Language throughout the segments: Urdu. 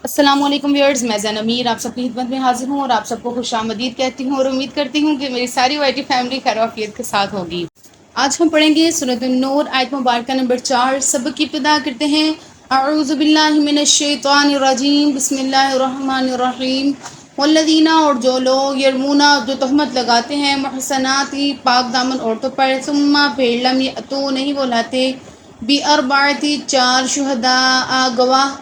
السلام علیکم ویورز، میں زین امیر آپ سب کی خدمت میں حاضر ہوں اور آپ سب کو خوش آمدید کہتی ہوں اور امید کرتی ہوں کہ میری ساری وائی ٹی فیملی خیر و عافیت کے ساتھ ہوگی۔ آج ہم پڑھیں گے سورۃ النور آیت مبارکہ نمبر 4۔ سبق کی ابتدا کرتے ہیں اعوذ باللہ من الشیطان الرجیم، بسم اللہ الرحمن الرحیم۔ والذین، اور جو لوگ یرمونا، جو تہمت لگاتے ہیں، محصناتی، پاک دامن عورتوں پر، ثم پھر لم یأتوا، نہیں وہ لاتے، باربعۃ، چار، شہداء، گواہ،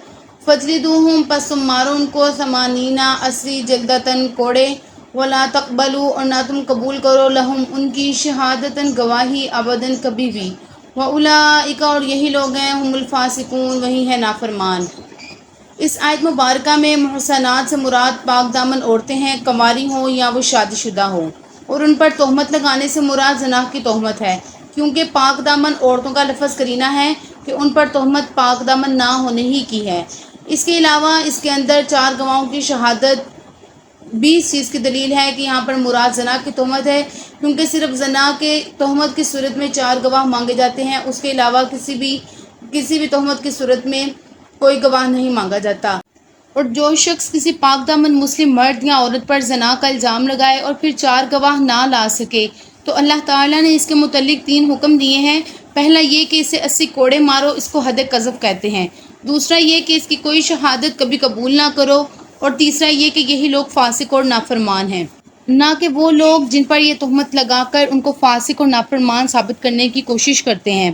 فجلدوہم، پس تم مارو ان کو، ثمانین، 80، جلدتن، کوڑے، ولا تقبلوا، اور نہ تم قبول کرو، لہم، ان کی، شہادتن، گواہی، ابداً، کبھی بھی، واولئک، اور یہی لوگ ہیں، ہم الفاسقون، وہی ہے نافرمان۔ اس آیت مبارکہ میں محصنات سے مراد پاک دامن عورتیں ہیں، کنواری ہوں یا وہ شادی شدہ ہوں، اور ان پر تہمت لگانے سے مراد زنا کی تہمت ہے، کیونکہ پاک دامن عورتوں کا لفظ قرینہ ہے کہ ان پر تہمت پاک دامن نہ ہونے ہی کی ہے۔ اس کے علاوہ اس کے اندر چار گواہوں کی شہادت بھی اس چیز کی دلیل ہے کہ یہاں پر مراد زنا کی تہمت ہے، کیونکہ صرف زنا کے تہمت کی صورت میں چار گواہ مانگے جاتے ہیں، اس کے علاوہ کسی بھی تہمت کی صورت میں کوئی گواہ نہیں مانگا جاتا۔ اور جو شخص کسی پاک دامن مسلم مرد یا عورت پر زنا کا الزام لگائے اور پھر چار گواہ نہ لا سکے تو اللہ تعالیٰ نے اس کے متعلق 3 حکم دیے ہیں۔ پہلا یہ کہ اسے 80 کوڑے مارو، اس کو حد قذف کہتے ہیں۔ دوسرا یہ کہ اس کی کوئی شہادت کبھی قبول نہ کرو، اور تیسرا یہ کہ یہی لوگ فاسق اور نافرمان ہیں، نہ کہ وہ لوگ جن پر یہ تہمت لگا کر ان کو فاسق اور نافرمان ثابت کرنے کی کوشش کرتے ہیں۔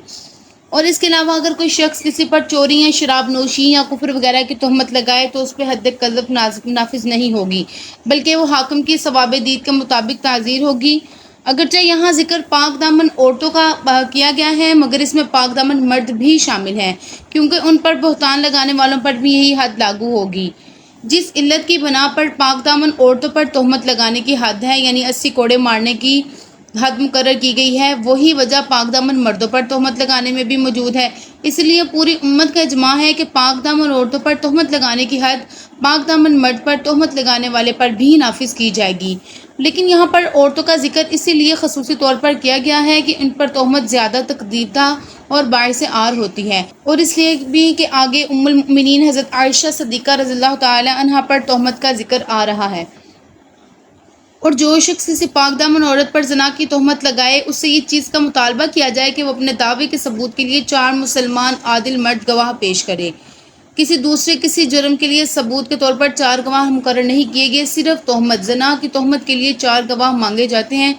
اور اس کے علاوہ اگر کوئی شخص کسی پر چوری یا شراب نوشی یا کفر وغیرہ کی تہمت لگائے تو اس پہ حد قذف نافذ نہیں ہوگی، بلکہ وہ حاکم کی ثواب دید کے مطابق تعزیر ہوگی۔ اگرچہ یہاں ذکر پاک دامن عورتوں کا کیا گیا ہے، مگر اس میں پاک دامن مرد بھی شامل ہیں، کیونکہ ان پر بہتان لگانے والوں پر بھی یہی حد لاگو ہوگی۔ جس علت کی بنا پر پاک دامن عورتوں پر تہمت لگانے کی حد ہے، یعنی 80 کوڑے مارنے کی حد مقرر کی گئی ہے، وہی وجہ پاک دامن مردوں پر تہمت لگانے میں بھی موجود ہے۔ اس لیے پوری امت کا اجماع ہے کہ پاک دامن عورتوں پر تہمت لگانے کی حد پاک دامن مرد پر تہمت لگانے والے پر بھی نافذ کی جائے گی۔ لیکن یہاں پر عورتوں کا ذکر اسی لیے خصوصی طور پر کیا گیا ہے کہ ان پر تہمت زیادہ تقدیر دہ اور باعث عار ہوتی ہے، اور اس لیے بھی کہ آگے ام المؤمنین حضرت عائشہ صدیقہ رضی اللہ تعالی عنہا پر تہمت کا ذکر آ رہا ہے۔ اور جو شخص کسی پاک دامن عورت پر زنا کی تہمت لگائے، اس سے یہ چیز کا مطالبہ کیا جائے کہ وہ اپنے دعوے کے ثبوت کے لیے 4 مسلمان عادل مرد گواہ پیش کرے۔ کسی جرم کے لیے ثبوت کے طور پر 4 گواہ مقرر نہیں کیے گئے، صرف تہمت، زنا کی تہمت کے لیے 4 گواہ مانگے جاتے ہیں۔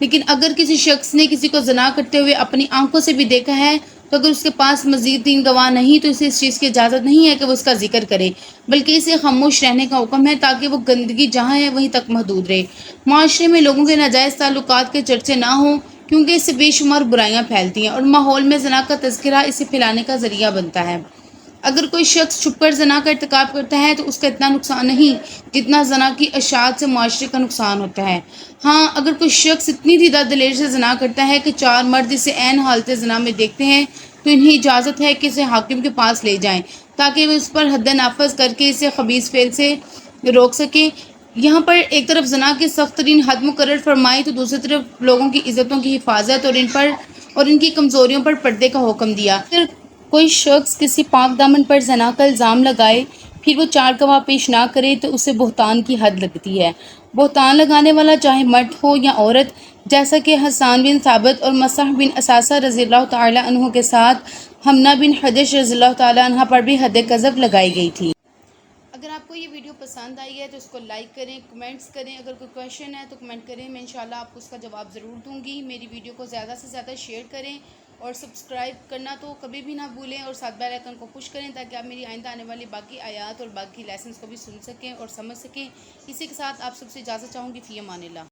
لیکن اگر کسی شخص نے کسی کو زنا کرتے ہوئے اپنی آنکھوں سے بھی دیکھا ہے تو اگر اس کے پاس مزید 3 گواہ نہیں تو اسے اس چیز کی اجازت نہیں ہے کہ وہ اس کا ذکر کرے، بلکہ اسے خاموش رہنے کا حکم ہے تاکہ وہ گندگی جہاں ہے وہیں تک محدود رہے، معاشرے میں لوگوں کے ناجائز تعلقات کے چرچے نہ ہوں، کیونکہ اس سے بے شمار برائیاں پھیلتی ہیں اور ماحول میں زنا کا تذکرہ اسے پھیلانے کا ذریعہ بنتا ہے۔ اگر کوئی شخص چھپ کر زنا کا ارتکاب کرتا ہے تو اس کا اتنا نقصان نہیں جتنا زنا کی اشاعت سے معاشرے کا نقصان ہوتا ہے۔ ہاں، اگر کوئی شخص اتنی دیدہ دلیر سے زنا کرتا ہے کہ 4 مرد اسے عین حالت زنا میں دیکھتے ہیں تو انہیں اجازت ہے کہ اسے حاکم کے پاس لے جائیں تاکہ وہ اس پر حد نافذ کر کے اسے خبیث فعل سے روک سکیں۔ یہاں پر ایک طرف زنا کی سخت ترین حد مقرر فرمائی تو دوسری طرف لوگوں کی عزتوں کی حفاظت اور ان کی کمزوریوں پر پردے کا حکم دیا۔ اگر کوئی شخص کسی پاک دامن پر زنا کا الزام لگائے پھر وہ 4 گواہ پیش نہ کرے تو اسے بہتان کی حد لگتی ہے۔ بہتان لگانے والا چاہے مرد ہو یا عورت، جیسا کہ حسان بن ثابت اور مصعب بن اثاثہ رضی اللہ تعالی عنہ کے ساتھ حمنہ بن حجش رضی اللہ تعالی عنہ پر بھی حد قذف لگائی گئی تھی۔ اگر آپ کو یہ ویڈیو پسند آئی ہے تو اس کو لائک کریں، کمنٹس کریں، اگر کوئی کویشچن ہے تو کمنٹ کریں، میں انشاءاللہ آپ کو اس کا جواب ضرور دوں گی۔ میری ویڈیو کو زیادہ سے زیادہ شیئر کریں اور سبسکرائب کرنا تو کبھی بھی نہ بھولیں، اور ساتھ بیل آئیکن کو پش کریں تاکہ آپ میری آئندہ آنے والی باقی آیات اور باقی لیسنز کو بھی سن سکیں اور سمجھ سکیں۔ اسی کے ساتھ آپ سب سے اجازت چاہوں گی، فی امان اللہ۔